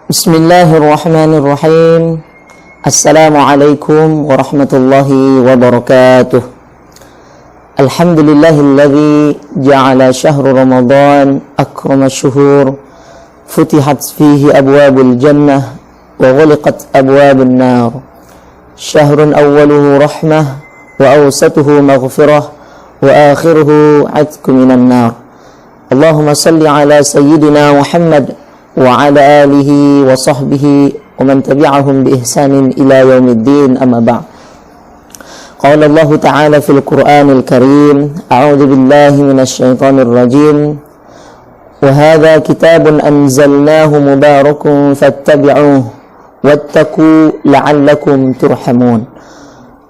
Bismillahirrahmanirrahim. Assalamualaikum warahmatullahi wabarakatuh. Alhamdulillahilladzi ja'ala syahru Ramadan akrama syuhur, futihat fihi abwabul jannah wa ghuliqat abwabun nar. Syahrun awwaluhu rahmah wa awsatuhu maghfirah wa akhiruhu 'atqu minan nar. Allahumma salli ala sayyidina Muhammad wa ala alihi wa sahbihi wa man tabi'ahum bi ihsanin ila yaumiddin, amma ba'd. Qala Allah ta'ala fil Qur'anil Karim, a'udzu billahi minasy syaithanir rajim. Wa hadza kitabun anzalnahu mubarakun fattabi'uhu wattaqu la'allakum turhamun.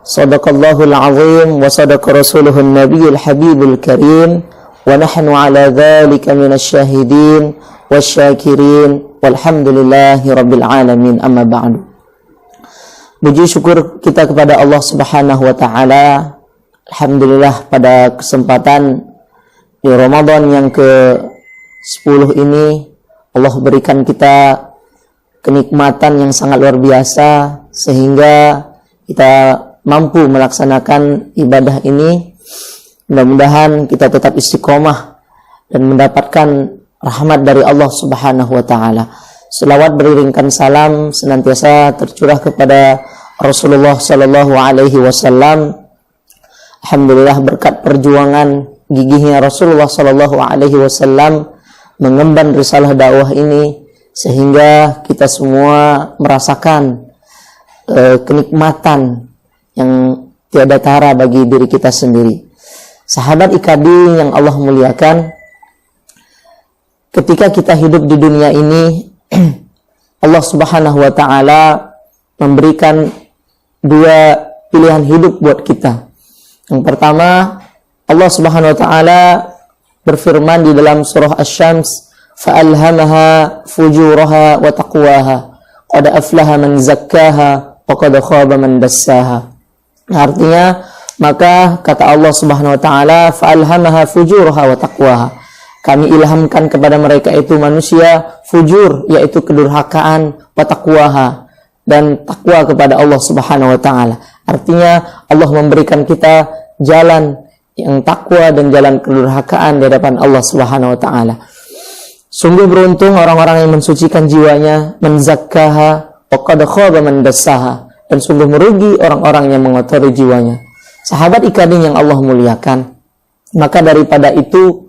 Shadaqallahul 'azim wa sadaqa rasuluhun nabiyyul habibul karim wa nahnu 'ala dzalika minasy syahidin wasyakirin walhamdulillahi rabbil alamin, amma ba'du. Puji syukur kita kepada Allah Subhanahu wa taala. Alhamdulillah, pada kesempatan di Ramadan yang ke-10 ini Allah berikan kita kenikmatan yang sangat luar biasa sehingga kita mampu melaksanakan ibadah ini. Mudah-mudahan kita tetap istiqomah dan mendapatkan rahmat dari Allah Subhanahu wa taala. Selawat beriringkan salam senantiasa tercurah kepada Rasulullah sallallahu alaihi wasallam. Alhamdulillah, berkat perjuangan gigihnya Rasulullah sallallahu alaihi wasallam mengemban risalah dakwah ini sehingga kita semua merasakan kenikmatan yang tiada tara bagi diri kita sendiri. Sahabat IKADI yang Allah muliakan, ketika kita hidup di dunia ini, Allah Subhanahu wa taala memberikan dua pilihan hidup buat kita. Yang pertama, Allah Subhanahu wa taala berfirman di dalam surah Asy-Syams, "Fa'alhamaha fujuraha wa taqwaha, qad aflaha man zakkaha wa qad khaba man dassaha." Artinya, maka kata Allah Subhanahu wa taala, "Fa'alhamaha fujuraha wa taqwaha." Kami ilhamkan kepada mereka itu manusia fujur, yaitu kedurhakaan, wa taqwaha, dan takwa kepada Allah Subhanahu wa taala. Artinya Allah memberikan kita jalan yang takwa dan jalan kedurhakaan di hadapan Allah Subhanahu wa taala. Sungguh beruntung orang-orang yang mensucikan jiwanya, menzakkaha, wa qad khaba man dassaha, dan sungguh merugi orang-orang yang mengotori jiwanya. Sahabat IKADI yang Allah muliakan, maka daripada itu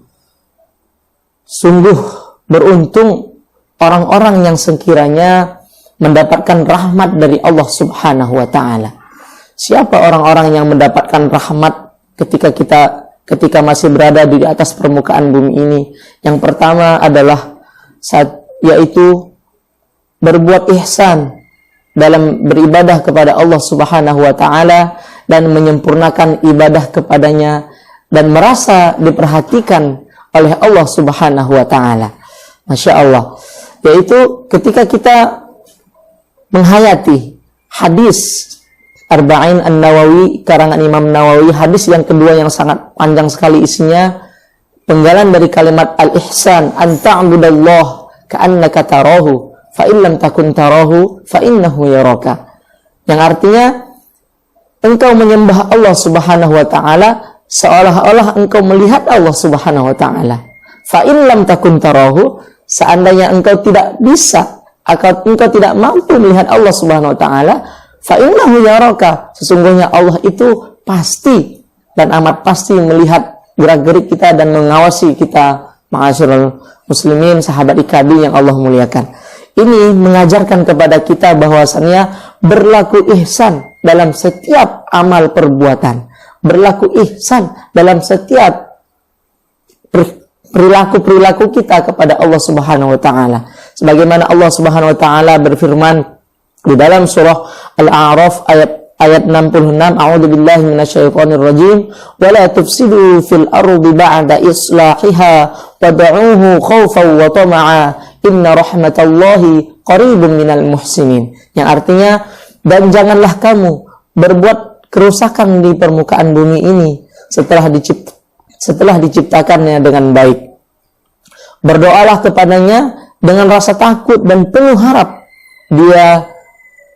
sungguh beruntung orang-orang yang sekiranya mendapatkan rahmat dari Allah Subhanahu wa taala. Siapa orang-orang yang mendapatkan rahmat ketika masih berada di atas permukaan bumi ini? Yang pertama adalah yaitu berbuat ihsan dalam beribadah kepada Allah Subhanahu wa taala dan menyempurnakan ibadah kepadanya dan merasa diperhatikan oleh Allah Subhanahu wa taala. Masya Allah. Yaitu ketika kita menghayati hadis Arba'in An-Nawawi karangan Imam Nawawi, hadis yang kedua yang sangat panjang sekali isinya, penggalan dari kalimat al-ihsan, an ta'budallah ka'annaka tarahu fa in lam takun tarahu fa innahu yaraka. Yang artinya engkau menyembah Allah Subhanahu wa taala seolah-olah engkau melihat Allah Subhanahu wa taala. Fa in lam takun tarahu, seandainya engkau tidak bisa atau engkau tidak mampu melihat Allah Subhanahu wa taala, fa innahu yaraka, sesungguhnya Allah itu pasti dan amat pasti melihat gerak-gerik kita dan mengawasi kita. Ma'asyiral muslimin, sahabat IKADI yang Allah muliakan. Ini mengajarkan kepada kita bahwasannya berlaku ihsan dalam setiap amal perbuatan, berlaku ihsan dalam setiap perilaku kita kepada Allah Subhanahu wa taala. Sebagaimana Allah Subhanahu wa taala berfirman di dalam surah Al-A'raf ayat 66, a'udzubillahi minasyaitonir rajim, wa la tufsidu fil ardi ba'da islahiha wad'uuhu khaufan wa tama'a inna rahmatallahi qaribun minal muhsinin. Yang artinya, dan janganlah kamu berbuat kerusakan di permukaan bumi ini setelah diciptakannya dengan baik. Berdoalah kepadanya dengan rasa takut dan penuh harap. Dia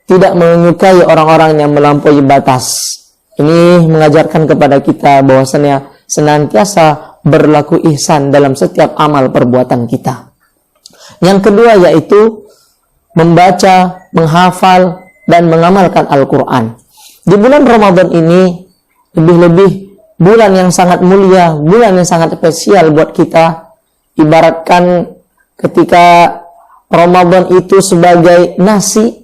tidak menyukai orang-orang yang melampaui batas. Ini mengajarkan kepada kita bahwasanya senantiasa berlaku ihsan dalam setiap amal perbuatan kita. Yang kedua yaitu membaca, menghafal, dan mengamalkan Al-Quran. Di bulan Ramadan ini, lebih-lebih bulan yang sangat mulia, bulan yang sangat spesial buat kita. Ibaratkan ketika Ramadan itu sebagai nasi,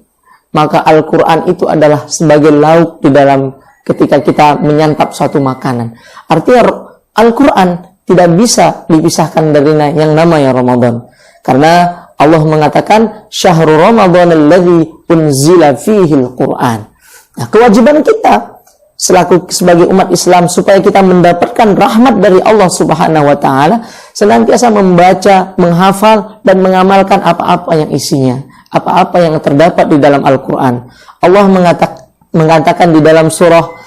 maka Al-Quran itu adalah sebagai lauk di dalam ketika kita menyantap suatu makanan. Artinya Al-Quran tidak bisa dipisahkan dari yang namanya Ramadan. Karena Allah mengatakan syahrul Ramadan alladzi unzila fihi al-Quran. Nah, kewajiban kita sebagai umat Islam supaya kita mendapatkan rahmat dari Allah Subhanahu wa taala, senantiasa membaca, menghafal, dan mengamalkan apa-apa yang isinya, apa-apa yang terdapat di dalam Al-Quran. Allah mengatakan di dalam surah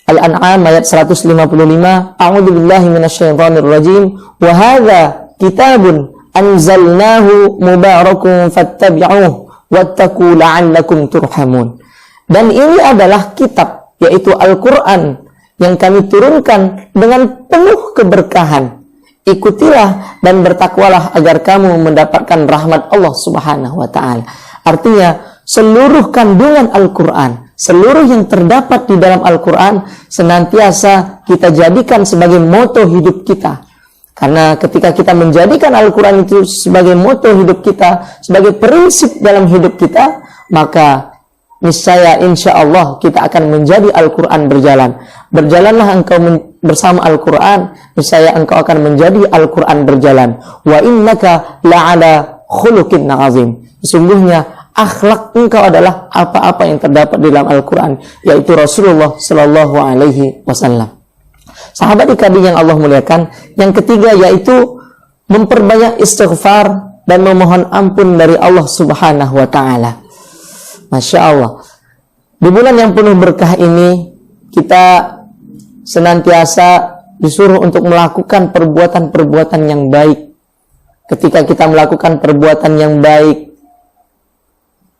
Al-An'am ayat 155, A'udzu billahi minasyaitonir rajim, wa hadza kitabun anzalnahu mubarakun fattabi'uhu wattaqu la'allakum turhamun. Dan ini adalah kitab, yaitu Al-Quran, yang kami turunkan dengan penuh keberkahan. Ikutilah dan bertakwalah agar kamu mendapatkan rahmat Allah Subhanahu wa ta'ala. Artinya, seluruh kandungan Al-Quran, seluruh yang terdapat di dalam Al-Quran, senantiasa kita jadikan sebagai moto hidup kita. Karena ketika kita menjadikan Al-Quran itu sebagai moto hidup kita, sebagai prinsip dalam hidup kita, maka niscaya insya Allah kita akan menjadi Al-Quran berjalan. Berjalanlah engkau bersama Al-Quran, niscaya engkau akan menjadi Al-Quran berjalan. Wa innaka la'ala khuluqin azim. Sesungguhnya akhlak engkau adalah apa-apa yang terdapat di dalam Al-Quran, yaitu Rasulullah Sallallahu Alaihi Wasallam. Sahabat dikasih yang Allah muliakan, yang ketiga yaitu memperbanyak istighfar dan memohon ampun dari Allah Subhanahu wa ta'ala. Masya Allah, di bulan yang penuh berkah ini kita senantiasa disuruh untuk melakukan perbuatan-perbuatan yang baik. Ketika kita melakukan perbuatan yang baik,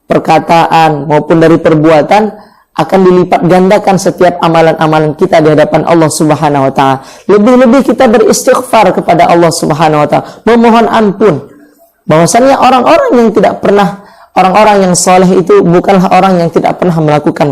perkataan maupun dari perbuatan, akan dilipat gandakan setiap amalan-amalan kita di hadapan Allah Subhanahu wa ta'ala. Lebih-lebih kita beristighfar kepada Allah Subhanahu wa ta'ala, memohon ampun. Bahwasannya orang-orang yang tidak pernah, orang-orang yang soleh itu bukanlah orang yang tidak pernah melakukan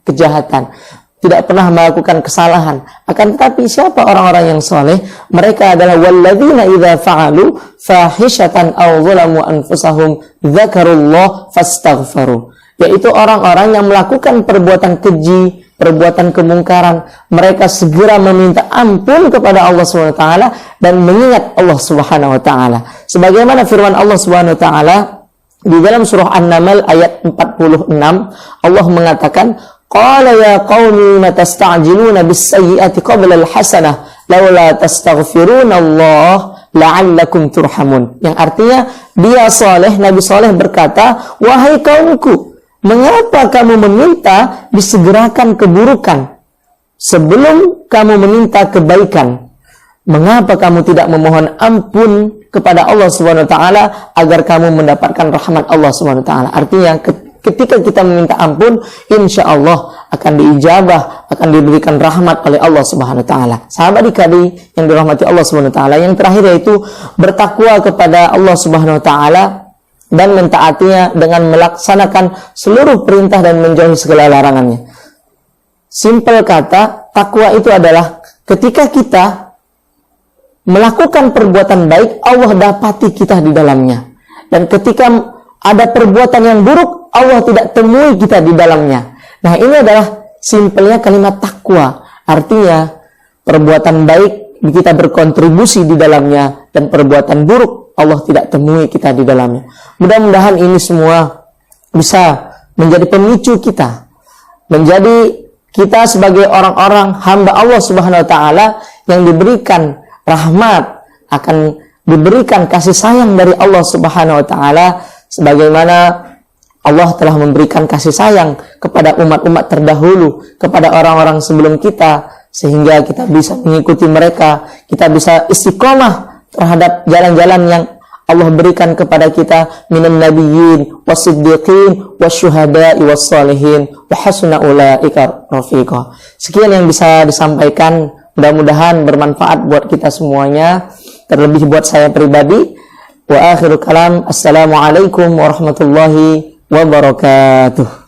kejahatan, tidak pernah melakukan kesalahan. Akan tetapi siapa orang-orang yang soleh? Mereka adalah walladzina idza fa'alu fahishatan aw zalamu anfusahum dzakarullah fastaghfaru. Yaitu orang-orang yang melakukan perbuatan keji, perbuatan kemungkaran, mereka segera meminta ampun kepada Allah Subhanahu wa taala dan mengingat Allah Subhanahu wa taala. Sebagaimana firman Allah Subhanahu wa taala di dalam surah An-Naml ayat 46, Allah mengatakan, "Qala ya qaumi matasta'jiluna bis-sayyi'ati qabla al-hasanah, laula tastaghfiruna Allah la'allakum turhamun." Yang artinya, dia Saleh, Nabi Saleh berkata, "Wahai kaumku, mengapa kamu meminta disegerakan keburukan sebelum kamu meminta kebaikan? Mengapa kamu tidak memohon ampun kepada Allah Subhanahu wa taala agar kamu mendapatkan rahmat Allah Subhanahu wa taala?" Artinya ketika kita meminta ampun, insya Allah akan diijabah, akan diberikan rahmat oleh Allah Subhanahu wa taala. Sahabat dikasih yang dirahmati Allah Subhanahu wa taala, yang terakhir yaitu bertakwa kepada Allah Subhanahu wa taala dan mentaatinya dengan melaksanakan seluruh perintah dan menjauhi segala larangannya. Simpel kata, takwa itu adalah ketika kita melakukan perbuatan baik, Allah dapati kita di dalamnya. Dan ketika ada perbuatan yang buruk, Allah tidak temui kita di dalamnya. Nah, ini adalah simpelnya kalimat takwa. Artinya, perbuatan baik kita berkontribusi di dalamnya, dan perbuatan buruk Allah tidak temui kita di dalamnya. Mudah-mudahan ini semua bisa menjadi pemicu kita, menjadi kita sebagai orang-orang hamba Allah Subhanahu wa taala yang diberikan rahmat, akan diberikan kasih sayang dari Allah Subhanahu wa taala, sebagaimana Allah telah memberikan kasih sayang kepada umat-umat terdahulu, kepada orang-orang sebelum kita, sehingga kita bisa mengikuti mereka, kita bisa istiqomah terhadap jalan-jalan yang Allah berikan kepada kita minan nabiyyin wasiddiqin wasyuhada'i wassalihin wa hasuna ulaika rafiqa. Sekian yang bisa disampaikan, mudah-mudahan bermanfaat buat kita semuanya, terlebih buat saya pribadi. Wa akhiru kalam, assalamualaikum warahmatullahi wabarakatuh.